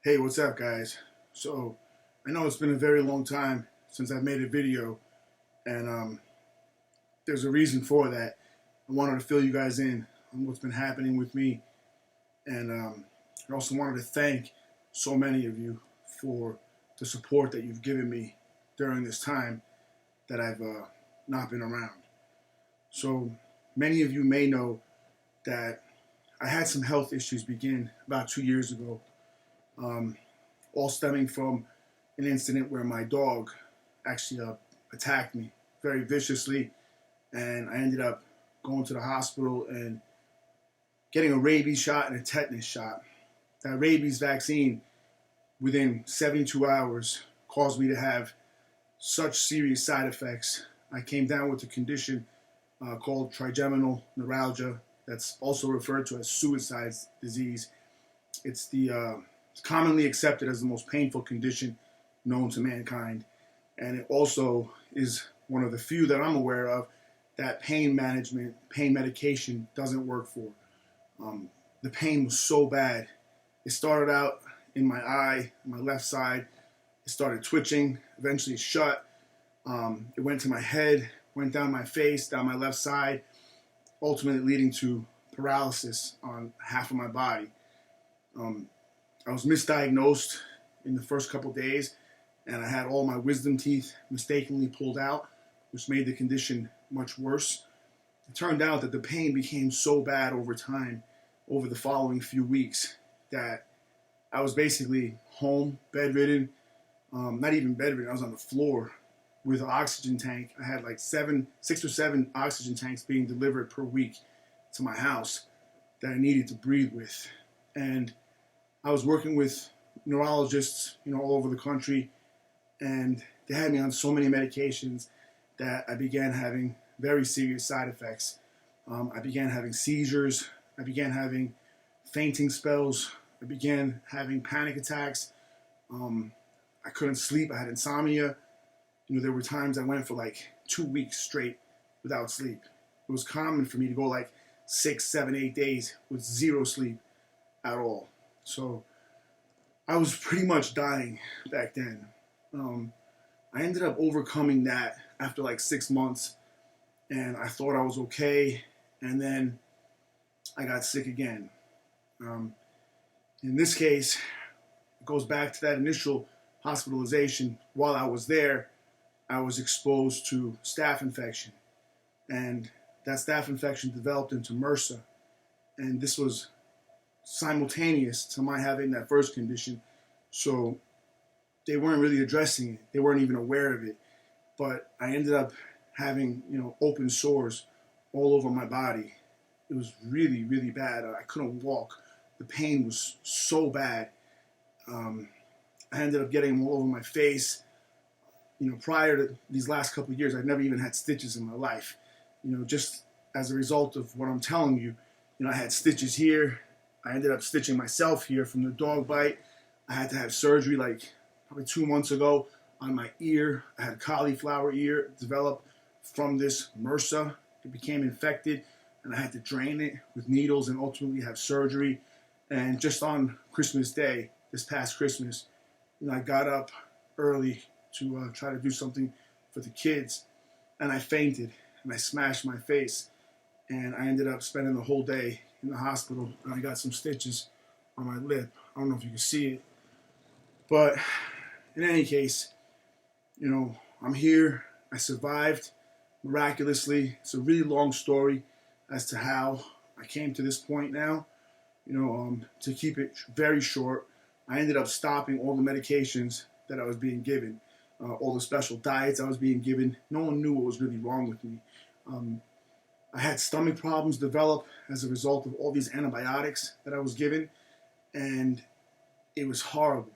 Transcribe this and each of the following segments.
Hey, what's up, guys? So, I know it's been a very long time since I've made a video, and there's a reason for that. I wanted to fill you guys in on what's been happening with me, and I also wanted to thank so many of you for the support that you've given me during this time that I've not been around. So, many of you may know that I had some health issues begin about 2 years ago, um, all stemming from an incident where my dog actually attacked me very viciously, and I ended up going to the hospital and getting a rabies shot and a tetanus shot. That rabies vaccine, within 72 hours, caused me to have such serious side effects. I came down with a condition called trigeminal neuralgia, that's also referred to as suicide disease. It's commonly accepted as the most painful condition known to mankind, and it also is one of the few that I'm aware of that pain management, pain medication doesn't work for. Um, the pain was so bad. It started out in my eye, my left side. It started twitching. Eventually, it shut. It went to my head, went down my face, down my left side, ultimately leading to paralysis on half of my body. Um, I was misdiagnosed in the first couple days, and I had all my wisdom teeth mistakenly pulled out, which made the condition much worse. It turned out that the pain became so bad over time, over the following few weeks, that I was basically home, bedridden, not even bedridden, I was on the floor with an oxygen tank. I had like 6 or 7 oxygen tanks being delivered per week to my house that I needed to breathe with. And I was working with neurologists, all over the country, and they had me on so many medications that I began having very serious side effects. I began having seizures. I began having fainting spells. I began having panic attacks. I couldn't sleep. I had insomnia. There were times I went for like 2 weeks straight without sleep. It was common for me to go like 6, 7, 8 days with zero sleep at all. So I was pretty much dying back then. I ended up overcoming that after like 6 months, and I thought I was okay, and then I got sick again. Um, in this case, it goes back to that initial hospitalization. While I was there, I was exposed to staph infection, and that staph infection developed into MRSA, and this was simultaneous to my having that first condition. So they weren't really addressing it. They weren't even aware of it. But I ended up having, open sores all over my body. It was really, really bad. I couldn't walk. The pain was so bad. I ended up getting them all over my face. Prior to these last couple of years, I've never even had stitches in my life. Just as a result of what I'm telling you, I had stitches here. I ended up stitching myself here from the dog bite. I had to have surgery like probably 2 months ago on my ear. I had cauliflower ear developed from this MRSA. It became infected, and I had to drain it with needles and ultimately have surgery. And just on Christmas Day, this past Christmas, I got up early to try to do something for the kids, and I fainted and I smashed my face, and I ended up spending the whole day in the hospital, and I got some stitches on my lip. I don't know if you can see it, but in any case, I'm here. I survived miraculously. It's a really long story as to how I came to this point now. To keep it very short, I ended up stopping all the medications that I was being given, all the special diets I was being given. No one knew what was really wrong with me. I had stomach problems develop as a result of all these antibiotics that I was given, and it was horrible.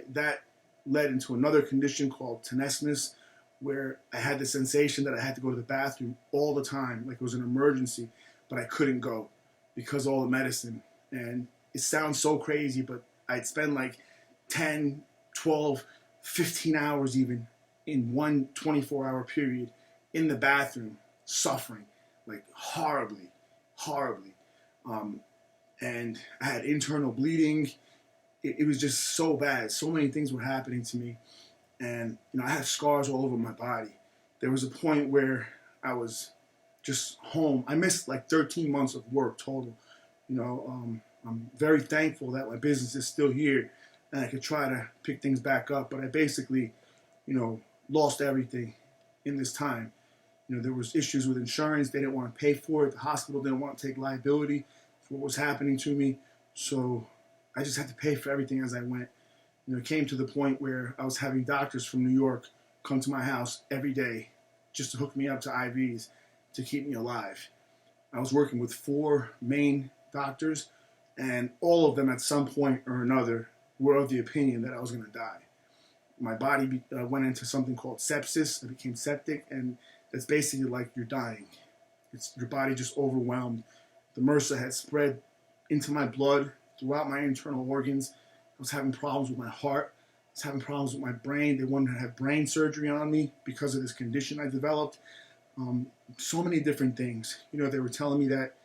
That led into another condition called tenesmus, where I had the sensation that I had to go to the bathroom all the time, like it was an emergency, but I couldn't go because of all the medicine. And it sounds so crazy, but I'd spend like 10, 12, 15 hours even in one 24-hour period in the bathroom, suffering, like horribly, horribly. And I had internal bleeding. it was just so bad. So many things were happening to me, and I had scars all over my body. There was a point where I was just home. I missed like 13 months of work total. I'm very thankful that my business is still here and I could try to pick things back up. But I basically, lost everything in this time. There was issues with insurance. They didn't want to pay for it. The hospital didn't want to take liability for what was happening to me. So I just had to pay for everything as I went. It came to the point where I was having doctors from New York come to my house every day just to hook me up to IVs to keep me alive. I was working with 4 main doctors, and all of them at some point or another were of the opinion that I was going to die. My body went into something called sepsis. I became septic, and that's basically like you're dying. It's your body just overwhelmed. The MRSA had spread into my blood, throughout my internal organs. I was having problems with my heart. I was having problems with my brain. They wanted to have brain surgery on me because of this condition I developed. So many different things. They were telling me that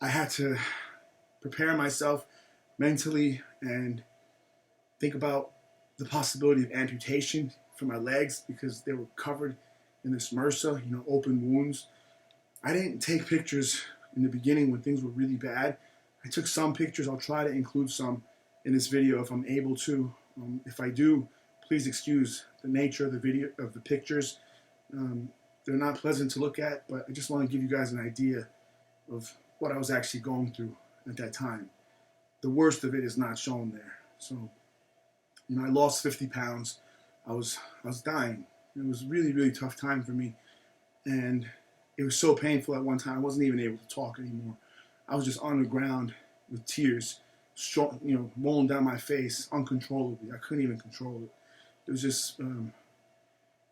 I had to prepare myself mentally and think about the possibility of amputation for my legs because they were covered in this MRSA, open wounds. I didn't take pictures in the beginning when things were really bad. I took some pictures. I'll try to include some in this video if I'm able to. If I do, please excuse the nature of the video, of the pictures. They're not pleasant to look at, but I just want to give you guys an idea of what I was actually going through at that time. The worst of it is not shown there. So, I lost 50 pounds. I was dying. It was a really, really tough time for me. And it was so painful at one time, I wasn't even able to talk anymore. I was just on the ground with tears, rolling down my face uncontrollably. I couldn't even control it. It was just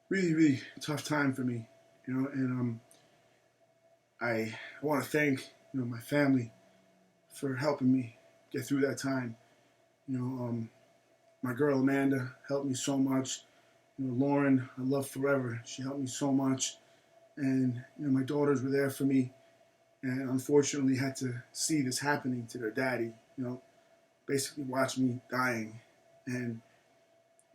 really, really tough time for me, and I want to thank, my family for helping me get through that time. My girl Amanda helped me so much. Lauren, I love forever. She helped me so much. And, my daughters were there for me. And unfortunately had to see this happening to their daddy, basically watch me dying. And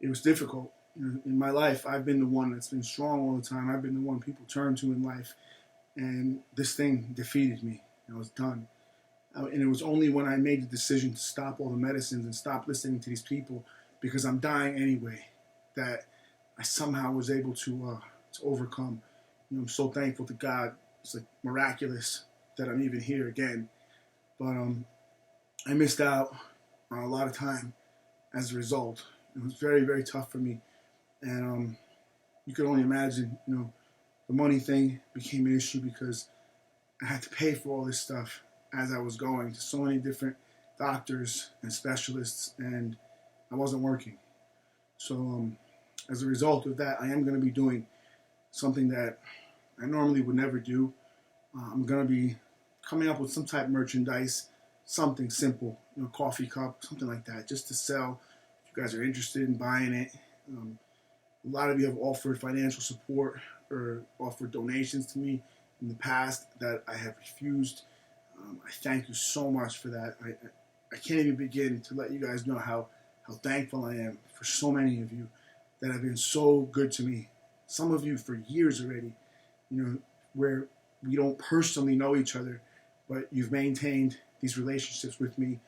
it was difficult. In my life, I've been the one that's been strong all the time. I've been the one people turn to in life. And this thing defeated me. I was done. And it was only when I made the decision to stop all the medicines and stop listening to these people because I'm dying anyway that I somehow was able to overcome. I'm so thankful to God. It's like miraculous that I'm even here again. But I missed out on a lot of time as a result. It was very, very tough for me. And you could only imagine, the money thing became an issue because I had to pay for all this stuff as I was going to so many different doctors and specialists, and I wasn't working. So as a result of that, I am going to be doing something that I normally would never do. I'm going to be coming up with some type of merchandise, something simple, coffee cup, something like that, just to sell. If you guys are interested in buying it. A lot of you have offered financial support or offered donations to me in the past that I have refused. I thank you so much for that. I can't even begin to let you guys know how thankful I am for so many of you that have been so good to me. Some of you for years already, where we don't personally know each other, but you've maintained these relationships with me.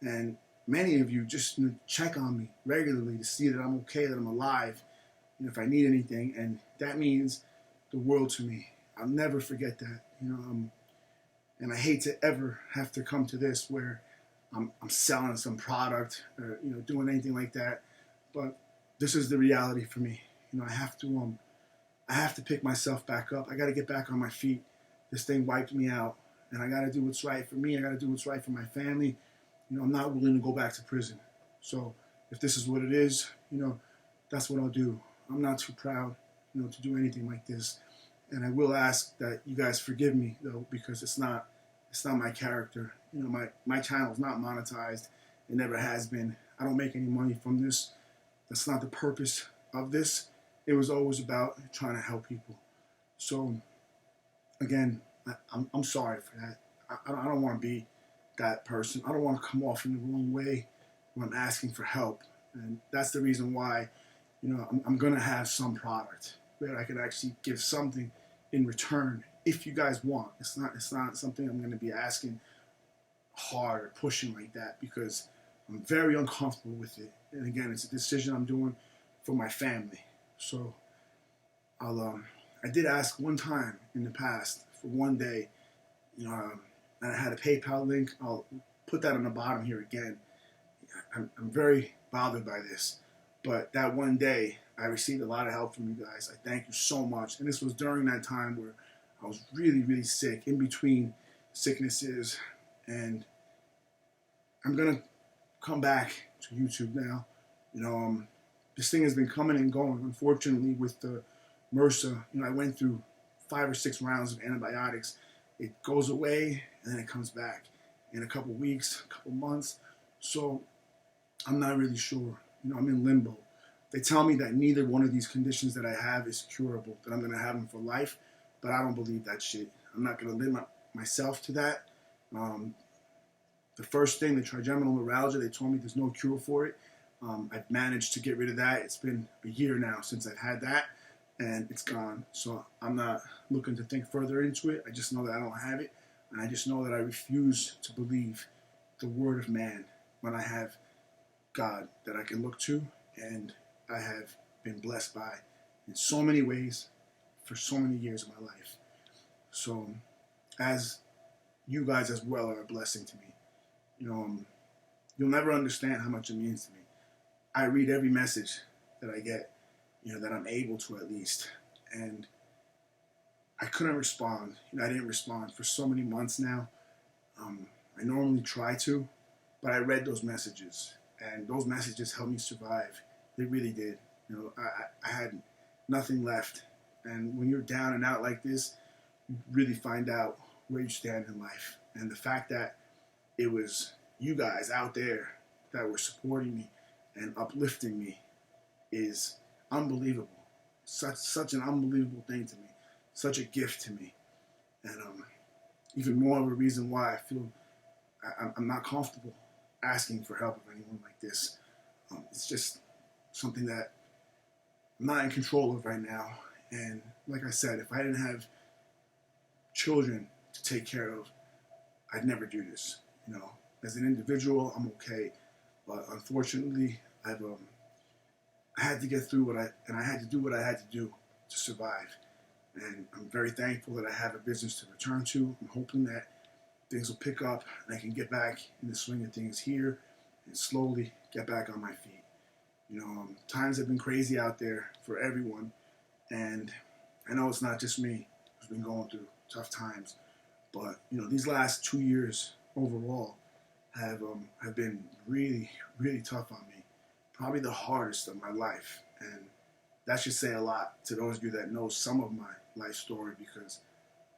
And many of you just check on me regularly to see that I'm okay, that I'm alive, if I need anything. And that means the world to me. I'll never forget that. And I hate to ever have to come to this where I'm selling some product or doing anything like that. But this is the reality for me. I have to pick myself back up. I got to get back on my feet. This thing wiped me out, and I got to do what's right for me. I got to do what's right for my family. I'm not willing to go back to prison. So if this is what it is, that's what I'll do. I'm not too proud, to do anything like this. And I will ask that you guys forgive me though, because it's not my character. My channel's not monetized. It never has been. I don't make any money from this. That's not the purpose of this. It was always about trying to help people. So again, I'm sorry for that. I don't want to be that person. I don't want to come off in the wrong way. when I'm asking for help. And that's the reason why, I'm going to have some product where I could actually give something in return if you guys want. It's not something I'm going to be asking hard or pushing like that, because I'm very uncomfortable with it. And again, it's a decision I'm doing for my family. So I did ask one time in the past for one day, and I had a PayPal link. I'll put that on the bottom here again. I'm very bothered by this, but that one day I received a lot of help from you guys. I thank you so much. And this was during that time where I was really, really sick, in between sicknesses, and I'm gonna come back to YouTube now. This thing has been coming and going. Unfortunately, with the MRSA, I went through 5 or 6 rounds of antibiotics. It goes away and then it comes back in a couple weeks, a couple months. So I'm not really sure. I'm in limbo. They tell me that neither one of these conditions that I have is curable, that I'm going to have them for life, but I don't believe that shit. I'm not going to limit myself to that. The first thing, the trigeminal neuralgia, they told me there's no cure for it. I've managed to get rid of that. It's been a year now since I've had that, and it's gone. So I'm not looking to think further into it. I just know that I don't have it, and I just know that I refuse to believe the word of man when I have God that I can look to, and I have been blessed by in so many ways for so many years of my life. So as you guys as well are a blessing to me. You'll never understand how much it means to me. I read every message that I get, that I'm able to at least. And I couldn't respond. I didn't respond for so many months now. I normally try to, but I read those messages, and those messages helped me survive. They really did. I had nothing left. And when you're down and out like this, you really find out where you stand in life. And the fact that it was you guys out there that were supporting me and uplifting me is unbelievable. Such an unbelievable thing to me. Such a gift to me. And even more of a reason why I feel I'm not comfortable asking for help of anyone like this. It's just something that I'm not in control of right now. And like I said, if I didn't have children to take care of, I'd never do this. As an individual, I'm okay, but unfortunately, I had to get through I had to do what I had to do to survive. And I'm very thankful that I have a business to return to. I'm hoping that things will pick up and I can get back in the swing of things here and slowly get back on my feet. Times have been crazy out there for everyone, and I know it's not just me who's been going through tough times, but these last 2 years overall have been really, really tough on me. Probably the hardest of my life, and that should say a lot to those of you that know some of my life story, because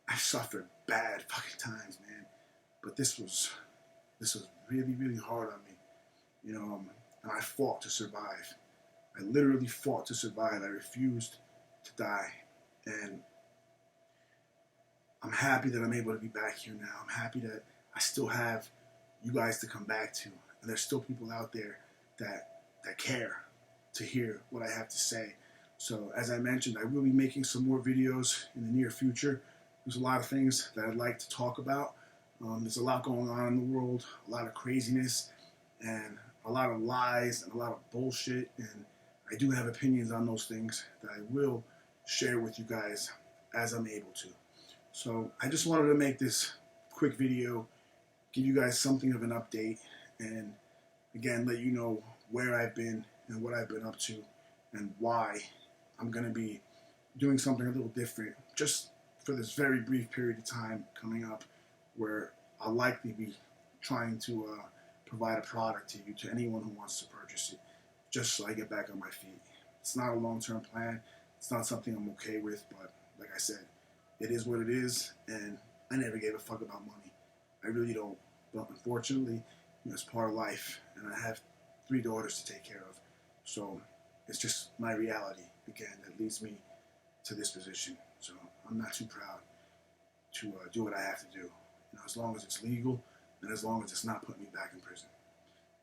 I've suffered bad fucking times, man. But this was really, really hard on me, and I fought to survive. I literally fought to survive. I refused to die, and I'm happy that I'm able to be back here now. I'm happy that I still have you guys to come back to, and there's still people out there that care to hear what I have to say. So as I mentioned, I will be making some more videos in the near future. There's a lot of things that I'd like to talk about. There's a lot going on in the world, a lot of craziness, and a lot of lies, and a lot of bullshit, and I do have opinions on those things that I will share with you guys as I'm able to. So I just wanted to make this quick video, give you guys something of an update, and again, let you know where I've been and what I've been up to and why I'm going to be doing something a little different just for this very brief period of time coming up, where I'll likely be trying to provide a product to you, to anyone who wants to purchase it, just so I get back on my feet. It's not a long-term plan. It's not something I'm okay with, but like I said, it is what it is, and I never gave a fuck about money. I really don't. But unfortunately, it's part of life, and I have 3 daughters to take care of. So it's just my reality, again, that leads me to this position. So I'm not too proud to do what I have to do, as long as it's legal and as long as it's not putting me back in prison.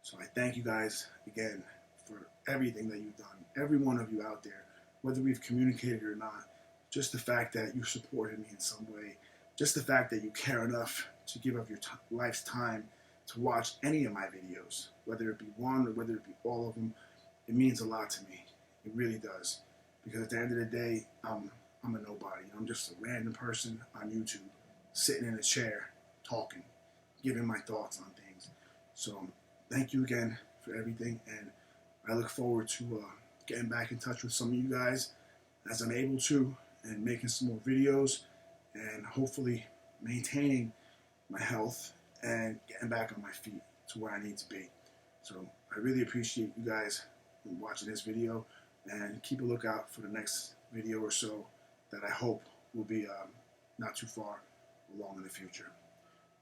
So I thank you guys again for everything that you've done, every one of you out there, whether we've communicated or not. Just the fact that you supported me in some way, just the fact that you care enough to give up your life's time to watch any of my videos, whether it be one or whether it be all of them, it means a lot to me. It really does. Because at the end of the day, I'm a nobody. I'm just a random person on YouTube, sitting in a chair, talking, giving my thoughts on things. So thank you again for everything, and I look forward to getting back in touch with some of you guys as I'm able to, and making some more videos, and hopefully maintaining my health and getting back on my feet to where I need to be. So I really appreciate you guys watching this video, and keep a lookout for the next video or so that I hope will be not too far along in the future.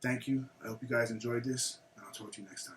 Thank you. I hope you guys enjoyed this, and I'll talk to you next time.